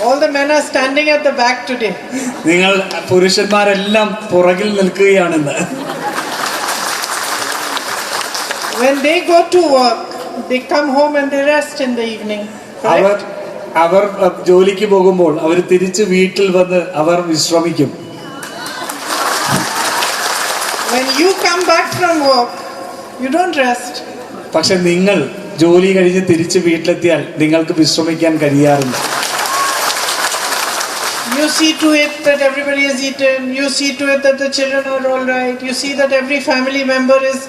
All the men are standing at the back today. നിങ്ങൾ പുരുഷന്മാരെല്ലാം പുറകിൽ നിൽക്കുകയാണെന്ന്. When they go to work, they come home and they rest in the evening. അവർ ജോലിക്ക് പോകുമ്പോൾ അവർ തിരിച്ച് വീട്ടിൽ വന്ന് അവർ വിശ്രമിക്കും. When you come back from work, you don't rest. പക്ഷെ നിങ്ങൾ ജോലി കഴിഞ്ഞ് തിരിച്ച് വീട്ടിലെത്തിയാൽ നിങ്ങൾക്ക് വിശ്രമിക്കാൻ കഴിയാറില്ല. You see to it that everybody is eaten. You see to it that the children are all right. You see that every family member is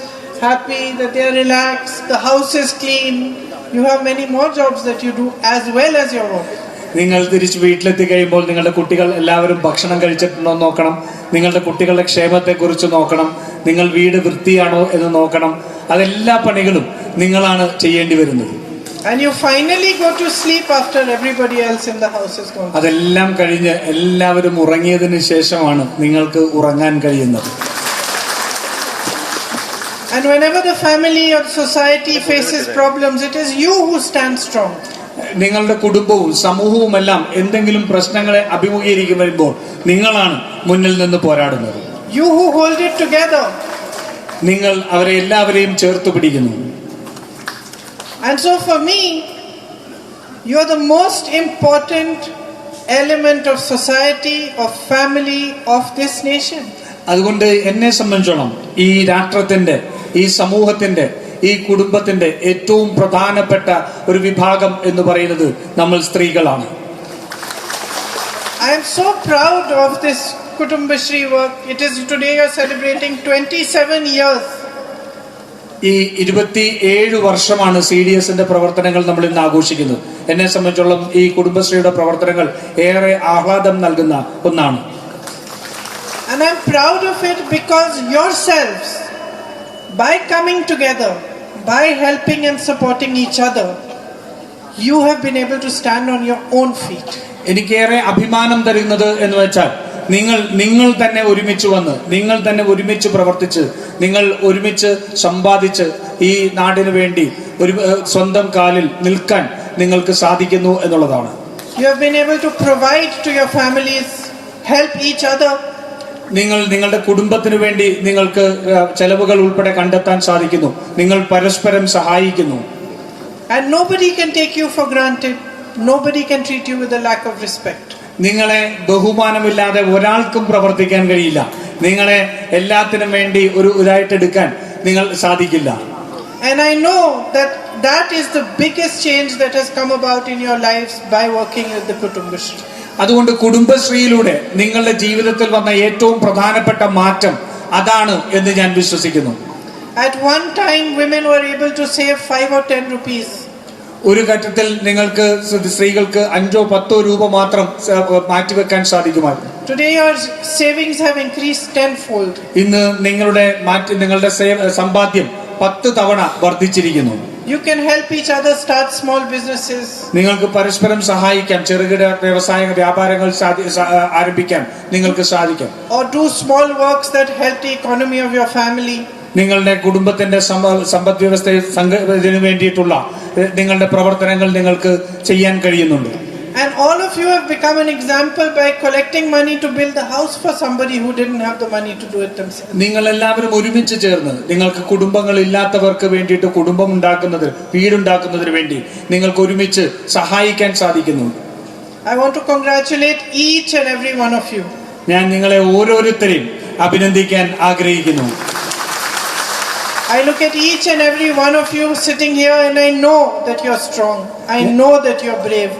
happy, that they are relaxed. The house is clean. You have many more jobs that you do as well as your work. നിങ്ങൾ തിരിച്ച് വീട്ടിലെത്തി കഴിയുമ്പോൾ നിങ്ങളുടെ കുട്ടികൾ എല്ലാവരും ഭക്ഷണം കഴിച്ചിട്ടുണ്ടോ എന്ന് നോക്കണം. നിങ്ങളുടെ കുട്ടികളുടെ ക്ഷേമത്തെക്കുറിച്ച് നോക്കണം. നിങ്ങൾ വീട് വൃത്തിയാണോ എന്ന് നോക്കണം. അതെല്ലാ പണികളും നിങ്ങളാണ് ചെയ്യേണ്ടി വരുന്നത്. And you finally go to sleep after everybody else in the house is gone. അതെല്ലാം കഴിഞ്ഞ് എല്ലാവരും ഉറങ്ങിയതിന് ശേഷമാണ് നിങ്ങൾക്ക് ഉറങ്ങാൻ കഴിയുന്നത്. And whenever the family or society faces problems, it is you who stand strong. നിങ്ങളുടെ കുടുംബവും സമൂഹവും എല്ലാം എന്തെങ്കിലും പ്രശ്നങ്ങളെ അഭിമുഖീകരിക്കും വരുമ്പോൾ നിങ്ങളാണ് മുന്നിൽ നിന്ന് പോരാടുന്നത്. You who hold it together. നിങ്ങൾ അവരെ എല്ലാവരെയും ചേർത്ത് പിടിക്കുന്നു. And so for me, you are the most important element of society, of family, of this nation. അതുകൊണ്ട് എന്നെ സംബന്ധിച്ചോളം ഈ രാഷ്ട്രത്തിന്റെ, ഈ സമൂഹത്തിന്റെ, ഈ കുടുംബത്തിന്റെ ഏറ്റവും പ്രധാനപ്പെട്ട ഒരു വിഭാഗം എന്ന് പറയുന്നത് നമ്മൾ സ്ത്രീകളാണ്. I am so proud of this Kutumbashri work. It is today you are celebrating 27 years. ഈ 27 വർഷമാണ് CDSന്റെ പ്രവർത്തനങ്ങൾ നമ്മൾ ഇന്ന് ആഘോഷിക്കുന്നത്. എന്നെ സംബന്ധിച്ചോളം ഈ കുടുംബശ്രീയുടെ പ്രവർത്തനങ്ങൾ ഏറെ ആഹ്ലാദം നൽകുന്ന ഒന്നാണ്. And I am proud of it because yourselves, by coming together, by helping and supporting each other, you have been able to stand on your own feet. എനിക്കേറെ അഭിമാനം തരുന്നത് എന്ന് വെച്ചാൽ നിങ്ങൾ തന്നെ ഒരുമിച്ച് വന്ന്, നിങ്ങൾ തന്നെ ഒരുമിച്ച് പ്രവർത്തിച്ച്, നിങ്ങൾ ഒരുമിച്ച് സമ്പാദിച്ച് ഈ നാടിന് വേണ്ടി ഒരു സ്വന്തം കാലിൽ നിൽക്കാൻ നിങ്ങൾക്ക് സാധിക്കുന്നു എന്നുള്ളതാണ്. You have been able to provide to your families, help each other. നിങ്ങളുടെ കുടുംബത്തിന് വേണ്ടി നിങ്ങൾക്ക് ചെലവുകൾ ഉൾപ്പെടെ കണ്ടെത്താൻ സാധിക്കുന്നു. നിങ്ങൾ പരസ്പരം സഹായിക്കുന്നു. And nobody can take you for granted. Nobody can treat you with a lack of respect. നിങ്ങളെ ബഹുമാനമില്ലാതെ ഒരാൾക്കും പ്രവർത്തിക്കാൻ കഴിയില്ല. നിങ്ങളെ എല്ലാത്തിനും വേണ്ടി ഒരു ഇതായിട്ട് എടുക്കാൻ നിങ്ങൾ സാധിക്കില്ല. And I know that is the biggest change that has come about in your lives by working with the Kutumbashri. അതുകൊണ്ട് കുടുംബശ്രീയിലൂടെ നിങ്ങളുടെ ജീവിതത്തിൽ വന്ന ഏറ്റവും പ്രധാനപ്പെട്ട മാറ്റം അതാണ് എന്ന് ഞാൻ വിശ്വസിക്കുന്നു. At one time women were able to save 5 or 10 rupees. ഒരു ഘട്ടത്തിൽ നിങ്ങൾക്ക് സ്ത്രീകൾക്ക് 5 or 10 രൂപ മാത്രം മാറ്റിവെക്കാൻ സാധിക്കുമായിരുന്നു. Today your savings have increased tenfold. ഇന്ന് നിങ്ങളുടെ സമ്പാദ്യം 10 തവണ വർദ്ധിച്ചിരിക്കുന്നു. You can help each other start small businesses. നിങ്ങൾക്ക് പരസ്പരം സഹായിക്കാം. ചെറുകിട വ്യാപാരങ്ങൾ ആരംഭിക്കാൻ നിങ്ങൾക്ക് സാധിക്കും. Or do small works that help the economy of your family. നിങ്ങളുടെ കുടുംബത്തിന്റെ സമ്പദ് വ്യവസ്ഥയെ വേണ്ടിയിട്ടുള്ള നിങ്ങളുടെ പ്രവർത്തനങ്ങൾ നിങ്ങൾക്ക് ചെയ്യാൻ കഴിയുന്നുണ്ട്. And all of you have become an example by collecting money to build a house for somebody who didn't have the money to do it themselves. നിങ്ങൾ എല്ലാവരും ഒരുമിച്ച് ചേർന്ന് നിങ്ങൾക്ക് കുടുംബങ്ങൾ ഇല്ലാത്തവർക്ക് വേണ്ടിയിട്ട് കുടുംബം ഉണ്ടാക്കുന്നതിന്, വീടുണ്ടാക്കുന്നതിന് വേണ്ടി നിങ്ങൾക്ക് ഒരുമിച്ച് സഹായിക്കാൻ സാധിക്കുന്നു. I want to congratulate each and every one of you. ഞാൻ നിങ്ങളെ ഓരോരുത്തരെയും അഭിനന്ദിക്കാൻ ആഗ്രഹിക്കുന്നു. I look at each and every one of you sitting here and I know that you are strong. I know that you are brave.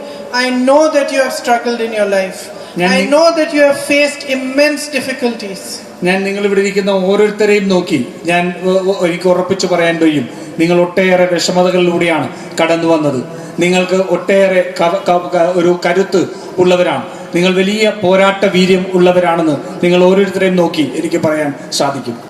I know that you have struggled in your life. I know that you have faced immense difficulties. ഞാൻ നിങ്ങൾ ഇവിടെ ഇരിക്കുന്ന ഓരോരുത്തരെയും നോക്കി എനിക്ക് ഉറപ്പിച്ചു പറയാൻ കഴിയും, നിങ്ങൾ ഒട്ടേറെ വിഷമതകളിലൂടെയാണ് കടന്നു വന്നത്. നിങ്ങൾക്ക് ഒട്ടേറെ ഒരു കരുത്ത് ഉള്ളവരാണ്. നിങ്ങൾ വലിയ പോരാട്ട വീര്യം ഉള്ളവരാണെന്ന് നിങ്ങൾ ഓരോരുത്തരെയും നോക്കി എനിക്ക് പറയാൻ സാധിക്കും.